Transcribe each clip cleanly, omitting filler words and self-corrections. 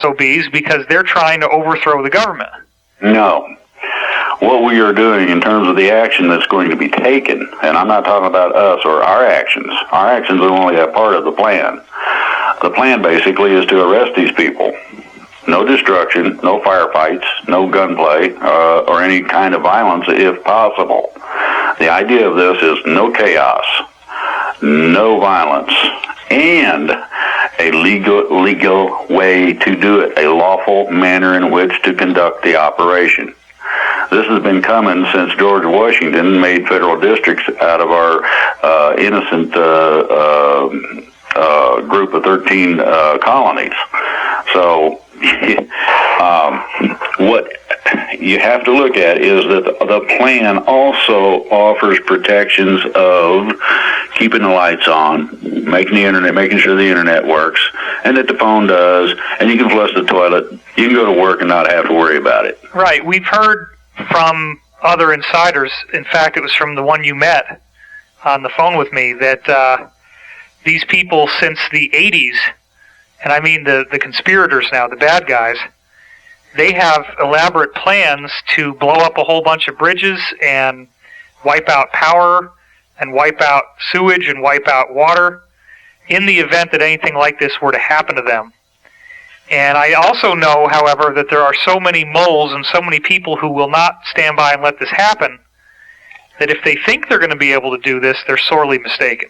SOBs because they're trying to overthrow the government. No. What we are doing in terms of the action that's going to be taken, and I'm not talking about us or our actions. Our actions are only a part of the plan. The plan basically is to arrest these people. No destruction, no firefights, no gunplay, or any kind of violence if possible. The idea of this is no chaos, no violence, and a legal way to do it, a lawful manner in which to conduct the operation. This has been coming since George Washington made federal districts out of our innocent group of 13 colonies. So what you have to look at is that the plan also offers protections of keeping the lights on, making sure the internet works, and that the phone does, and you can flush the toilet. You can go to work and not have to worry about it. Right. We've heard from other insiders, in fact, it was from the one you met on the phone with me, that these people since the 80s, and I mean the conspirators now, the bad guys, they have elaborate plans to blow up a whole bunch of bridges and wipe out power and wipe out sewage and wipe out water in the event that anything like this were to happen to them. And I also know, however, that there are so many moles and so many people who will not stand by and let this happen, that if they think they're going to be able to do this, they're sorely mistaken.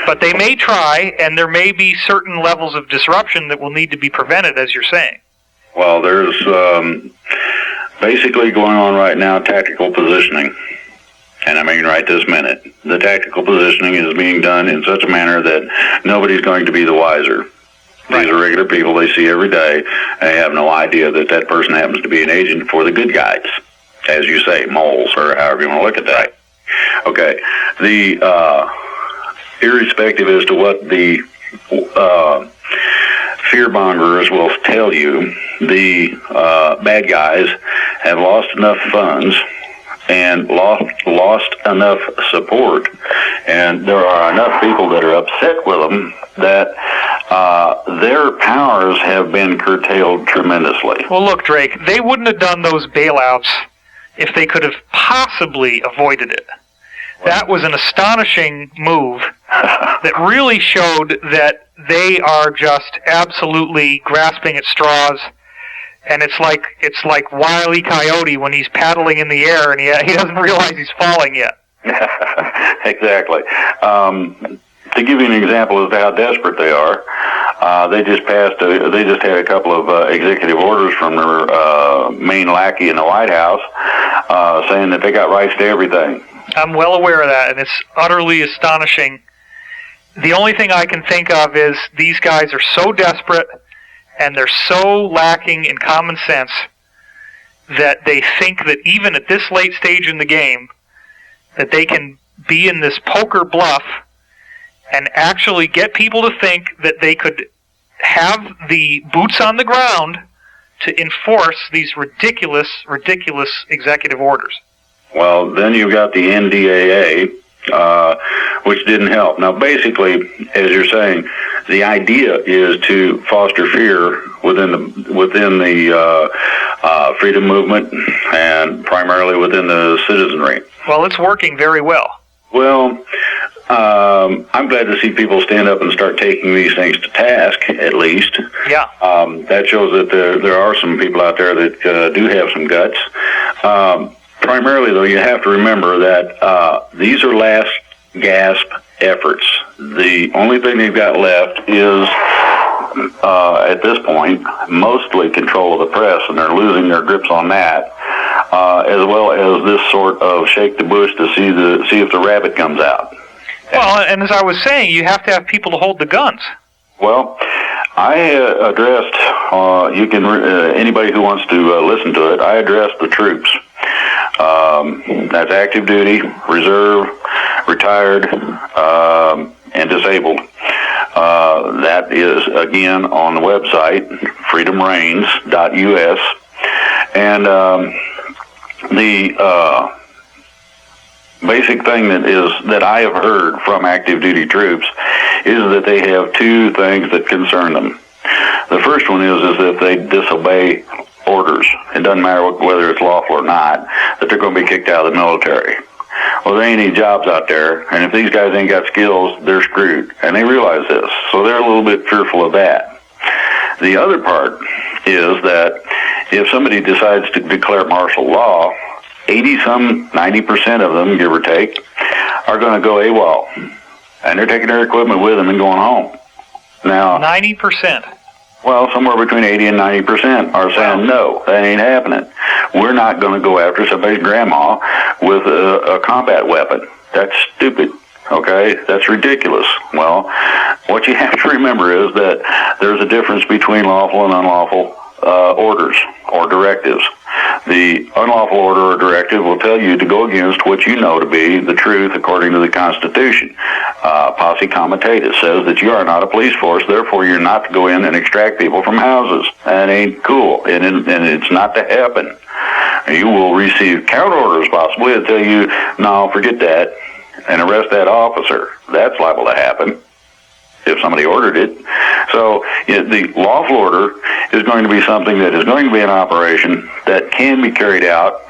But they may try, and there may be certain levels of disruption that will need to be prevented, as you're saying. Well, there's basically going on right now tactical positioning. And I mean right this minute. The tactical positioning is being done in such a manner that nobody's going to be the wiser. These are regular people they see every day, and they have no idea that that person happens to be an agent for the good guys, as you say, moles, or however you want to look at that. Okay. The irrespective as to what the fear-mongers will tell you, the bad guys have lost enough funds and lost enough support, and there are enough people that are upset with them that their powers have been curtailed tremendously. Well, look, Drake, they wouldn't have done those bailouts if they could have possibly avoided it. That was an astonishing move that really showed that they are just absolutely grasping at straws. And it's like Wile E. Coyote when he's paddling in the air and he doesn't realize he's falling yet. Exactly. To give you an example of how desperate they are, they just had a couple of executive orders from their main lackey in the White House saying that they got rights to everything. I'm well aware of that, and it's utterly astonishing. The only thing I can think of is these guys are so desperate and they're so lacking in common sense that they think that even at this late stage in the game that they can be in this poker bluff and actually get people to think that they could have the boots on the ground to enforce these ridiculous executive orders. Well, then you've got the NDAA, which didn't help. Now, basically, as you're saying, the idea is to foster fear within the freedom movement and primarily within the citizenry. Well, it's working very well. Well, I'm glad to see people stand up and start taking these things to task, at least. Yeah. That shows that there are some people out there that do have some guts. Primarily, though, you have to remember that these are last gasp efforts. The only thing they've got left is, at this point, mostly control of the press, and they're losing their grips on that, as well as this sort of shake the bush to see if the rabbit comes out. Well, and as I was saying, you have to have people to hold the guns. Well, I addressed, anybody who wants to listen to it, I addressed the troops. That's active duty, reserve, retired, and disabled. That is, again, on the website, freedomreigns.us. And the basic thing that I have heard from active duty troops is that they have two things that concern them. The first one is if they disobey orders, it doesn't matter whether it's lawful or not, that they're going to be kicked out of the military. Well, there ain't any jobs out there, and if these guys ain't got skills, they're screwed, and they realize this, so they're a little bit fearful of that. The other part is that if somebody decides to declare martial law, 90% of them, give or take, are going to go AWOL, and they're taking their equipment with them and going home. Now, 90%. Well, somewhere between 80 and 90% are saying, no, that ain't happening. We're not going to go after somebody's grandma with a combat weapon. That's stupid, okay? That's ridiculous. Well, what you have to remember is that there's a difference between lawful and unlawful orders or directives. The unlawful order or directive will tell you to go against what you know to be the truth according to the Constitution. Posse comitatus says that you are not a police force, therefore you're not to go in and extract people from houses. That ain't cool, and it's not to happen. You will receive counter orders possibly that tell you, no, forget that, and arrest that officer. That's liable to happen if somebody ordered it. So the lawful order is going to be something that is going to be an operation that can be carried out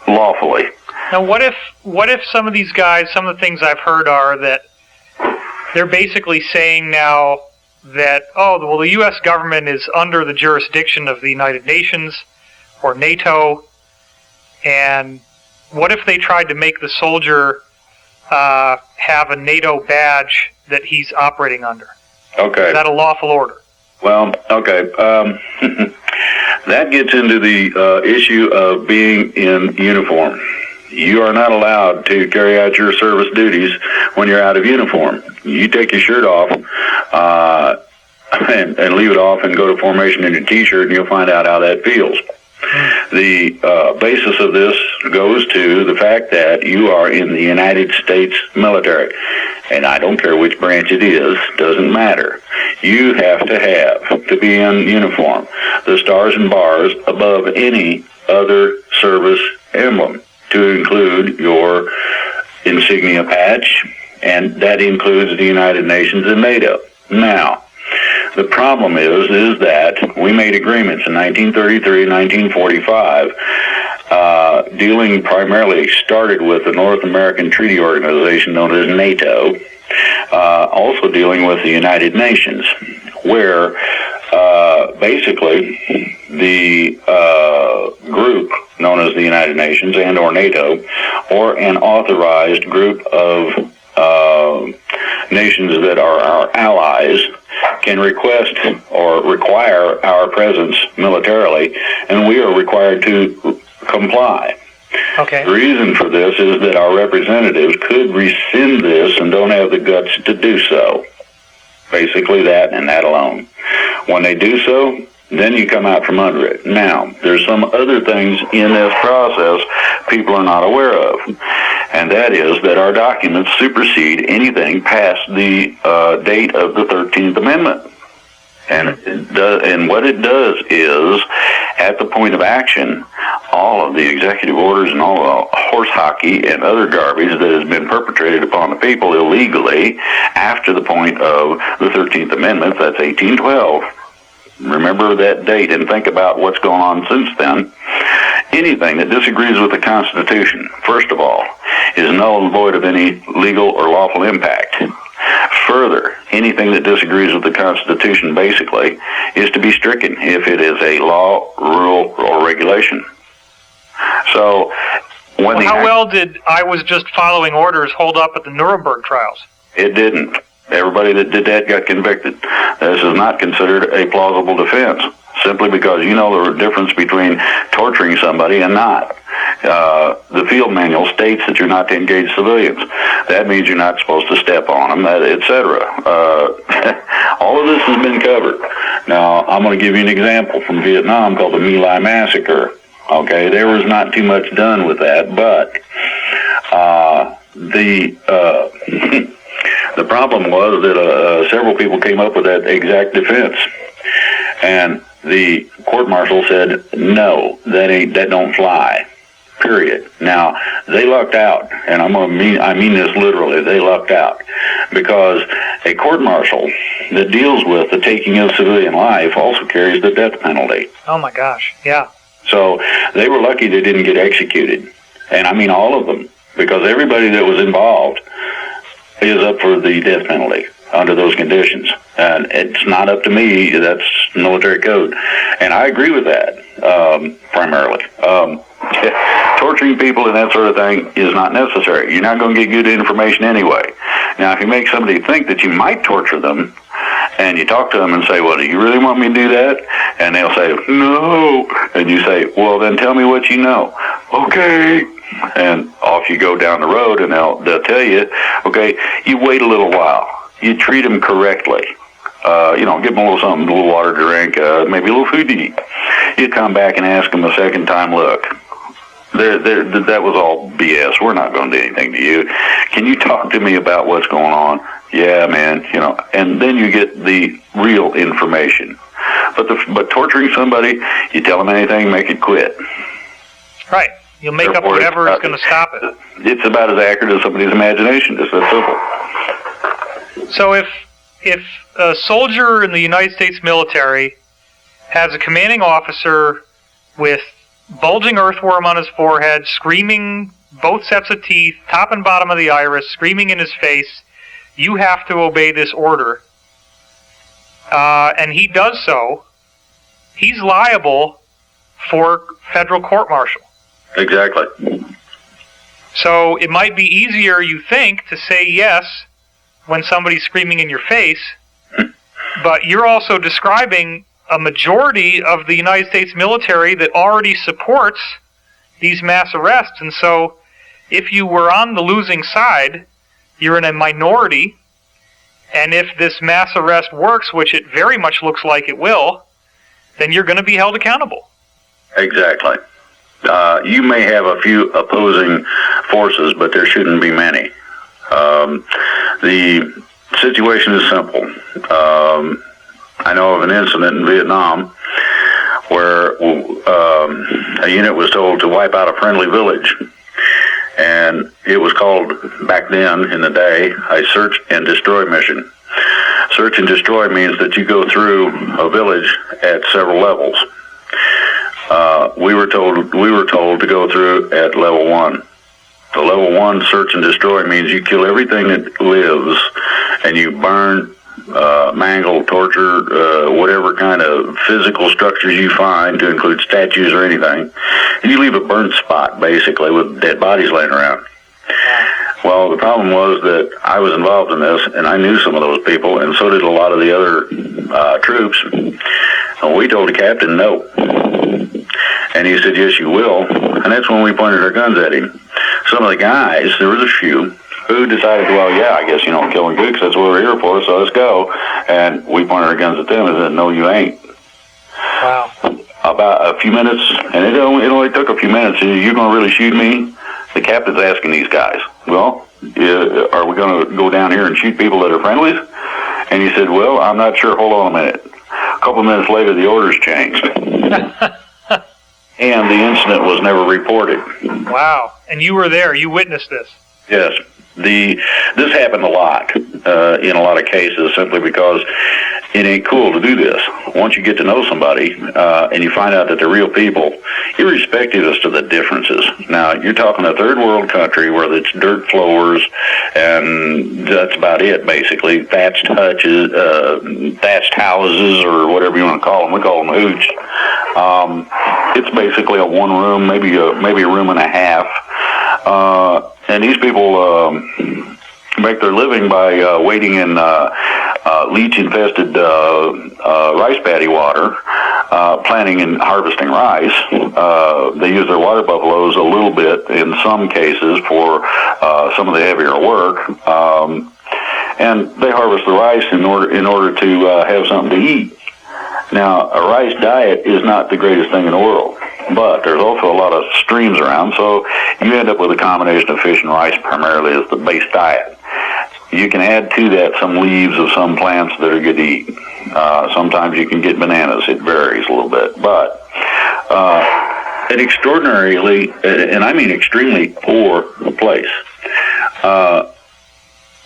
lawfully. Now, what if some of these guys, some of the things I've heard are that they're basically saying now that, the U.S. government is under the jurisdiction of the United Nations or NATO, and what if they tried to make the soldier have a NATO badge that he's operating under? Okay. Is that a lawful order? Well, okay. That gets into the issue of being in uniform. You are not allowed to carry out your service duties when you're out of uniform. You take your shirt off and leave it off and go to formation in your T-shirt, and you'll find out how that feels. The basis of this goes to the fact that you are in the United States military, and I don't care which branch it is, doesn't matter. You have to be in uniform, the stars and bars above any other service emblem, to include your insignia patch, and that includes the United Nations and NATO. Now, the problem is that we made agreements in 1933 and 1945, dealing primarily, started with the North American Treaty Organization known as NATO, also dealing with the United Nations, where basically the group known as the United Nations and or NATO, or an authorized group of nations that are our allies, can request or require our presence militarily, and we are required to comply. Okay. The reason for this is that our representatives could rescind this and don't have the guts to do so. Basically that and that alone. When they do so, then you come out from under it. Now, there's some other things in this process people are not aware of, and that is that our documents supersede anything past the date of the 13th Amendment. And what it does is, at the point of action, all of the executive orders and all the horse hockey and other garbage that has been perpetrated upon the people illegally after the point of the 13th Amendment, that's 1812, remember that date and think about what's going on since then. Anything that disagrees with the Constitution, first of all, is null and void of any legal or lawful impact. Further, anything that disagrees with the Constitution, basically, is to be stricken if it is a law, rule, or regulation. So, how well did I was just following orders hold up at the Nuremberg trials? It didn't. Everybody that did that got convicted. This is not considered a plausible defense, simply because you know the difference between torturing somebody and not. The field manual states that you're not to engage civilians. That means you're not supposed to step on them, etc. All of this has been covered. Now, I'm going to give you an example from Vietnam called the My Lai Massacre. Okay, there was not too much done with that, but the problem was that several people came up with that exact defense, and the court-martial said, no, that don't fly. period. Now, they lucked out, and I mean this literally, they lucked out, because a court-martial that deals with the taking of civilian life also carries the death penalty. Oh my gosh, yeah. So they were lucky they didn't get executed, and I mean all of them, because everybody that was involved is up for the death penalty under those conditions. And it's not up to me, that's military code. And I agree with that, primarily. Torturing people and that sort of thing is not necessary. You're not going to get good information anyway. Now, if you make somebody think that you might torture them, and you talk to them and say, well, do you really want me to do that? And they'll say, no. And you say, well, then tell me what you know. Okay. And off you go down the road, and they'll tell you, okay, you wait a little while. You treat them correctly. Give them a little something, a little water to drink, maybe a little food to eat. You come back and ask them a second time, look, that was all BS. We're not going to do anything to you. Can you talk to me about what's going on? Yeah, man, and then you get the real information. But torturing somebody, you tell them anything, make it quit. Right. You'll make up whatever is going to stop it. It's about as accurate as somebody's imagination. It's that simple. So if a soldier in the United States military has a commanding officer with bulging earthworm on his forehead, screaming both sets of teeth, top and bottom of the iris, screaming in his face, you have to obey this order, and he does so, he's liable for federal court-martial. Exactly. So it might be easier, you think, to say yes when somebody's screaming in your face, but you're also describing a majority of the United States military that already supports these mass arrests, and so if you were on the losing side, you're in a minority, and if this mass arrest works, which it very much looks like it will, then you're going to be held accountable. Exactly. You may have a few opposing forces, but there shouldn't be many. The situation is simple. I know of an incident in Vietnam where a unit was told to wipe out a friendly village, and it was called, back then in the day, a search and destroy mission. Search and destroy means that you go through a village at several levels. We were told to go through at level 1. The level 1 search and destroy means you kill everything that lives, and you burn, mangle, torture, whatever kind of physical structures you find, to include statues or anything, and you leave a burnt spot, basically, with dead bodies laying around. Well, the problem was that I was involved in this, and I knew some of those people, and so did a lot of the other troops. And we told the captain no. And he said, yes, you will. And that's when we pointed our guns at him. Some of the guys, there was a few, who decided, well, yeah, I guess, killing good, because that's what we're here for, so let's go. And we pointed our guns at them and said, no, you ain't. Wow. About a few minutes, and it only took a few minutes. You're going to really shoot me? The captain's asking these guys, well, are we going to go down here and shoot people that are friendlies? And he said, well, I'm not sure. Hold on a minute. A couple minutes later, the orders changed. And the incident was never reported. Wow. And you were there. You witnessed this. Yes. This happened a lot in a lot of cases, simply because it ain't cool to do this. Once you get to know somebody and you find out that they're real people, irrespective as to the differences. Now, you're talking a third world country where it's dirt floors, and that's about it, basically. Thatched houses, or whatever you want to call them. We call them hooch. It's basically a one room, maybe a room and a half. And these people make their living by wading in leech-infested rice paddy water, planting and harvesting rice. They use their water buffaloes a little bit in some cases for some of the heavier work, and they harvest the rice in order to have something to eat. Now, a rice diet is not the greatest thing in the world, but there's also a lot of streams around, so you end up with a combination of fish and rice primarily as the base diet. You can add to that some leaves of some plants that are good to eat. Sometimes you can get bananas. It varies a little bit, but an extraordinarily, and I mean extremely poor place.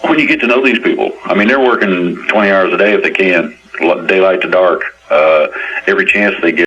When you get to know these people, I mean, they're working 20 hours a day if they can, daylight to dark, every chance they get.